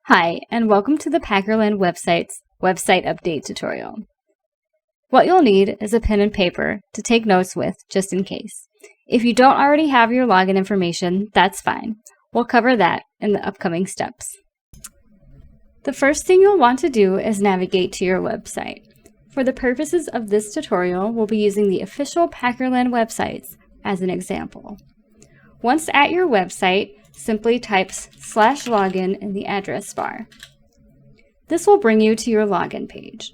Hi, and welcome to the Packerland website's website update tutorial. What you'll need is a pen and paper to take notes with, just in case. If you don't already have your login information, that's fine. We'll cover that in the upcoming steps. The first thing you'll want to do is navigate to your website. For the purposes of this tutorial, we'll be using the official Packerland websites as an example. Once at your website, simply type /login in the address bar. This will bring you to your login page.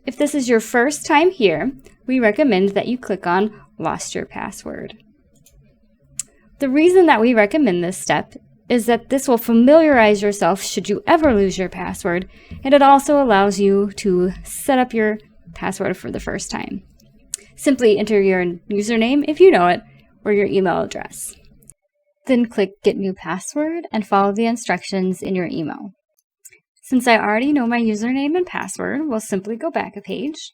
If this is your first time here, we recommend that you click on Lost Your Password. The reason that we recommend this step is that this will familiarize yourself should you ever lose your password, and it also allows you to set up your password for the first time. Simply enter your username if you know it, or your email address. Then click Get New Password and follow the instructions in your email. Since I already know my username and password, we'll simply go back a page.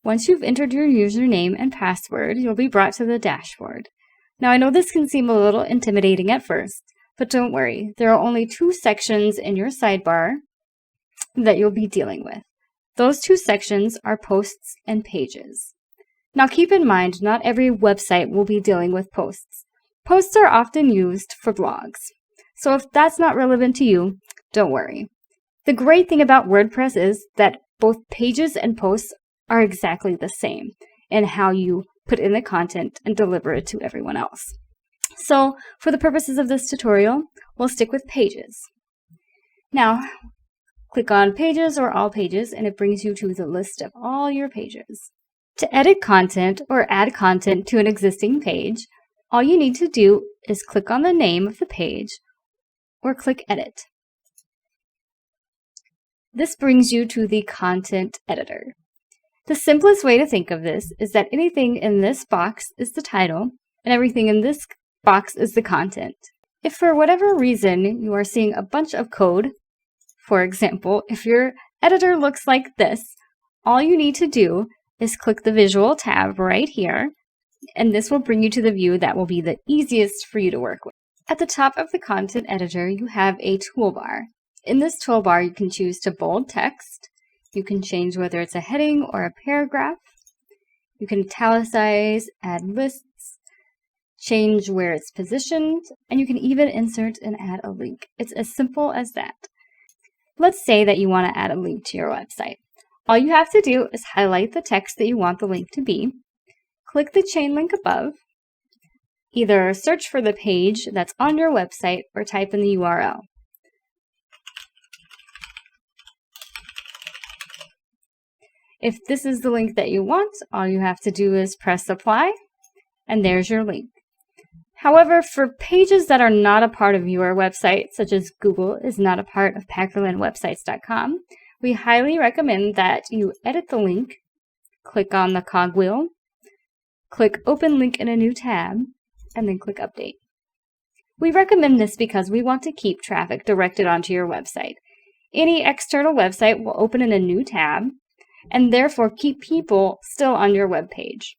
Once you've entered your username and password, you'll be brought to the dashboard. Now I know this can seem a little intimidating at first, but don't worry, there are only two sections in your sidebar that you'll be dealing with. Those two sections are posts and pages. Now keep in mind, not every website will be dealing with posts. Posts are often used for blogs. So if that's not relevant to you, don't worry. The great thing about WordPress is that both pages and posts are exactly the same in how you put in the content and deliver it to everyone else. So for the purposes of this tutorial, we'll stick with pages. Now, click on Pages or All Pages, and it brings you to the list of all your pages. To edit content or add content to an existing page, all you need to do is click on the name of the page or click Edit. This brings you to the content editor. The simplest way to think of this is that anything in this box is the title and everything in this box is the content. If for whatever reason you are seeing a bunch of code, for example, if your editor looks like this, all you need to do is click the visual tab right here, and this will bring you to the view that will be the easiest for you to work with. At the top of the content editor, you have a toolbar. In this toolbar, you can choose to bold text. You can change whether it's a heading or a paragraph. You can italicize, add lists, change where it's positioned, and you can even insert and add a link. It's as simple as that. Let's say that you want to add a link to your website. All you have to do is highlight the text that you want the link to be, click the chain link above, either search for the page that's on your website or type in the URL. If this is the link that you want, all you have to do is press apply, and there's your link. However, for pages that are not a part of your website, such as Google is not a part of PackerlandWebsites.com, we highly recommend that you edit the link, click on the cogwheel, click Open Link in a new tab, and then click Update. We recommend this because we want to keep traffic directed onto your website. Any external website will open in a new tab, and therefore keep people still on your web page.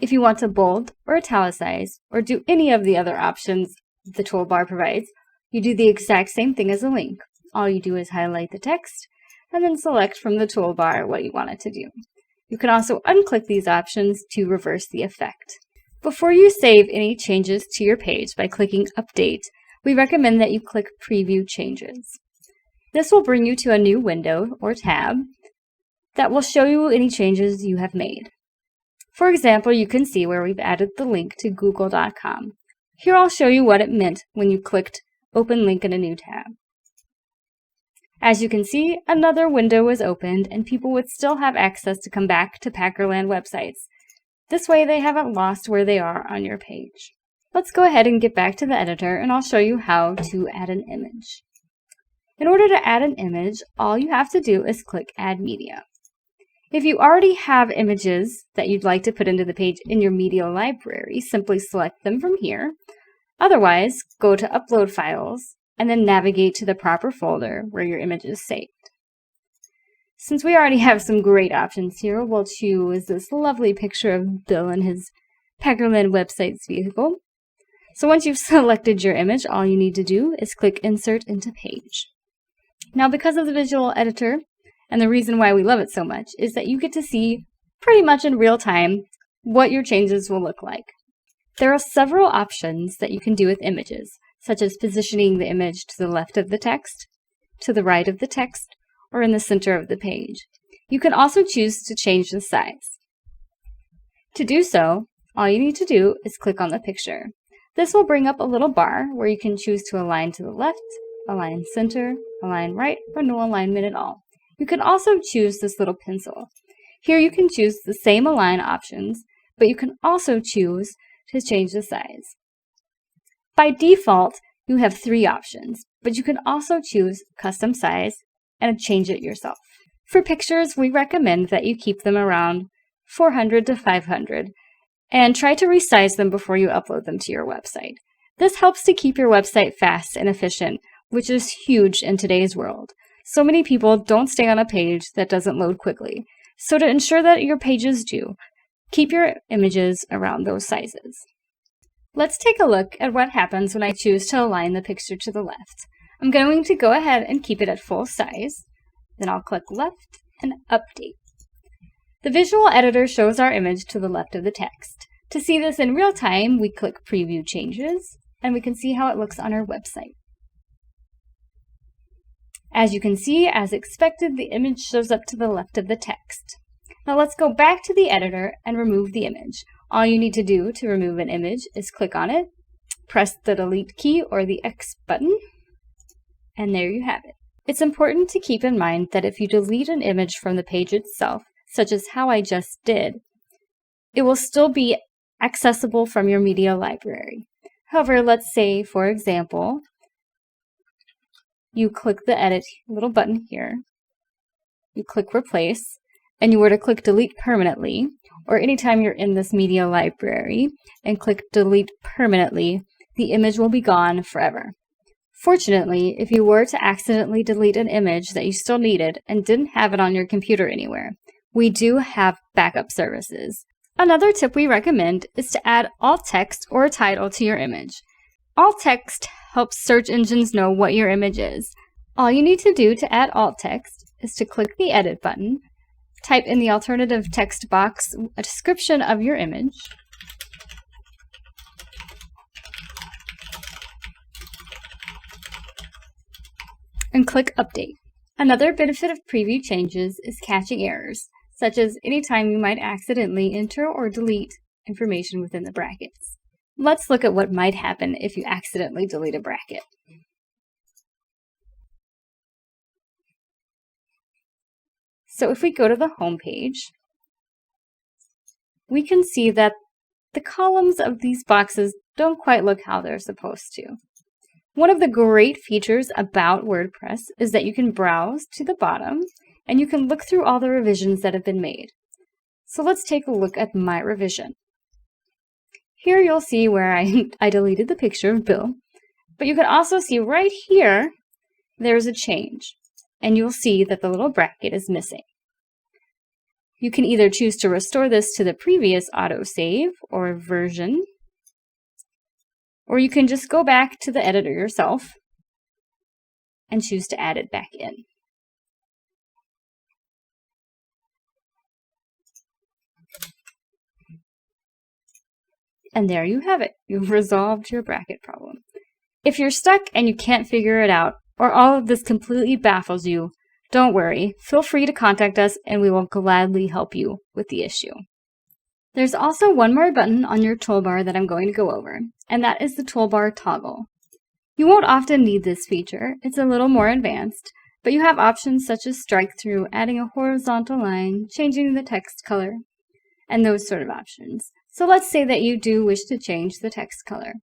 If you want to bold or italicize or do any of the other options the toolbar provides, you do the exact same thing as a link. All you do is highlight the text and then select from the toolbar what you want it to do. You can also unclick these options to reverse the effect. Before you save any changes to your page by clicking Update, we recommend that you click Preview Changes. This will bring you to a new window or tab that will show you any changes you have made. For example, you can see where we've added the link to google.com. Here I'll show you what it meant when you clicked Open Link in a new tab. As you can see, another window was opened and people would still have access to come back to Packerland websites. This way they haven't lost where they are on your page. Let's go ahead and get back to the editor and I'll show you how to add an image. In order to add an image, all you have to do is click Add Media. If you already have images that you'd like to put into the page in your media library, simply select them from here. Otherwise, go to Upload Files and then navigate to the proper folder where your image is saved. Since we already have some great options here, we'll choose this lovely picture of Bill and his Packerland website's vehicle. So once you've selected your image, all you need to do is click Insert into Page. Now, because of the visual editor, and the reason why we love it so much, is that you get to see pretty much in real time what your changes will look like. There are several options that you can do with images, such as positioning the image to the left of the text, to the right of the text, or in the center of the page. You can also choose to change the size. To do so, all you need to do is click on the picture. This will bring up a little bar where you can choose to align to the left, align center, align right, or no alignment at all. You can also choose this little pencil. Here you can choose the same align options, but you can also choose to change the size. By default, you have 3 options, but you can also choose custom size and change it yourself. For pictures, we recommend that you keep them around 400 to 500 and try to resize them before you upload them to your website. This helps to keep your website fast and efficient, which is huge in today's world. So many people don't stay on a page that doesn't load quickly. So to ensure that your pages do, keep your images around those sizes. Let's take a look at what happens when I choose to align the picture to the left. I'm going to go ahead and keep it at full size. Then I'll click Left and Update. The visual editor shows our image to the left of the text. To see this in real time, we click Preview Changes, and we can see how it looks on our website. As you can see, as expected, the image shows up to the left of the text. Now let's go back to the editor and remove the image. All you need to do to remove an image is click on it, press the Delete key or the X button, and there you have it. It's important to keep in mind that if you delete an image from the page itself, such as how I just did, it will still be accessible from your media library. However, let's say, for example, you click the Edit little button here, you click Replace, and you were to click Delete Permanently, or anytime you're in this media library and click Delete Permanently, the image will be gone forever. Fortunately, if you were to accidentally delete an image that you still needed and didn't have it on your computer anywhere, we do have backup services. Another tip we recommend is to add alt text or a title to your image. Alt text helps search engines know what your image is. All you need to do to add alt text is to click the Edit button, type in the alternative text box a description of your image, and click Update. Another benefit of preview changes is catching errors, such as anytime you might accidentally enter or delete information within the brackets. Let's look at what might happen if you accidentally delete a bracket. So if we go to the home page, we can see that the columns of these boxes don't quite look how they're supposed to. One of the great features about WordPress is that you can browse to the bottom and you can look through all the revisions that have been made. So let's take a look at my revision. Here you'll see where I deleted the picture of Bill, but you can also see right here there's a change, and you'll see that the little bracket is missing. You can either choose to restore this to the previous autosave or version, or you can just go back to the editor yourself and choose to add it back in. And there you have it. You've resolved your bracket problem. If you're stuck and you can't figure it out, or all of this completely baffles you, don't worry. Feel free to contact us and we will gladly help you with the issue. There's also one more button on your toolbar that I'm going to go over, and that is the toolbar toggle. You won't often need this feature. It's a little more advanced, but you have options such as strike through, adding a horizontal line, changing the text color, and those sort of options. So let's say that you do wish to change the text color.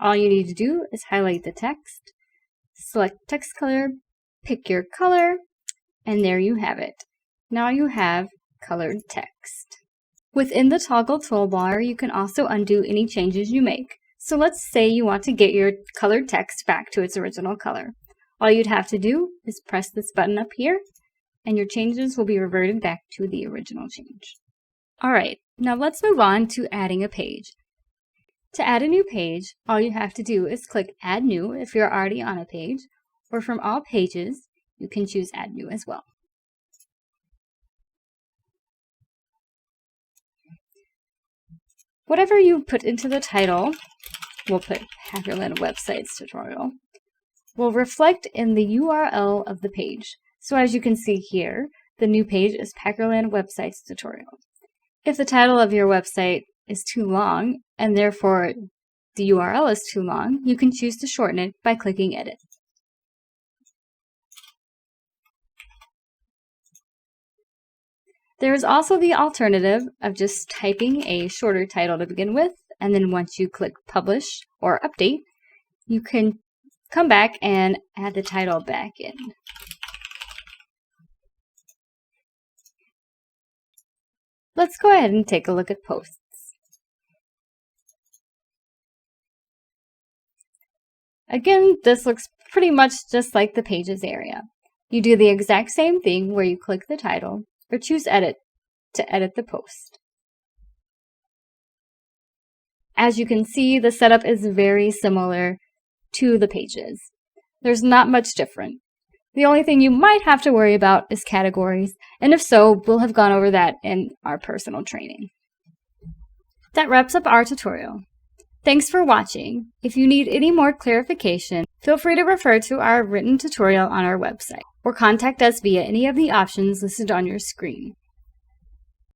All you need to do is highlight the text, select text color, pick your color, and there you have it. Now you have colored text. Within the toggle toolbar, you can also undo any changes you make. So let's say you want to get your colored text back to its original color. All you'd have to do is press this button up here, and your changes will be reverted back to the original change. Alright, now let's move on to adding a page. To add a new page, all you have to do is click Add New if you're already on a page, or from All Pages, you can choose Add New as well. Whatever you put into the title, we'll put Packerland Websites Tutorial, will reflect in the URL of the page. So as you can see here, the new page is Packerland Websites Tutorial. If the title of your website is too long, and therefore the URL is too long, you can choose to shorten it by clicking Edit. There is also the alternative of just typing a shorter title to begin with, and then once you click Publish or Update, you can come back and add the title back in. Let's go ahead and take a look at posts. Again, this looks pretty much just like the Pages area. You do the exact same thing where you click the title or choose Edit to edit the post. As you can see, the setup is very similar to the Pages. There's not much different. The only thing you might have to worry about is categories, and if so, we'll have gone over that in our personal training. That wraps up our tutorial. Thanks for watching. If you need any more clarification, feel free to refer to our written tutorial on our website, or contact us via any of the options listed on your screen.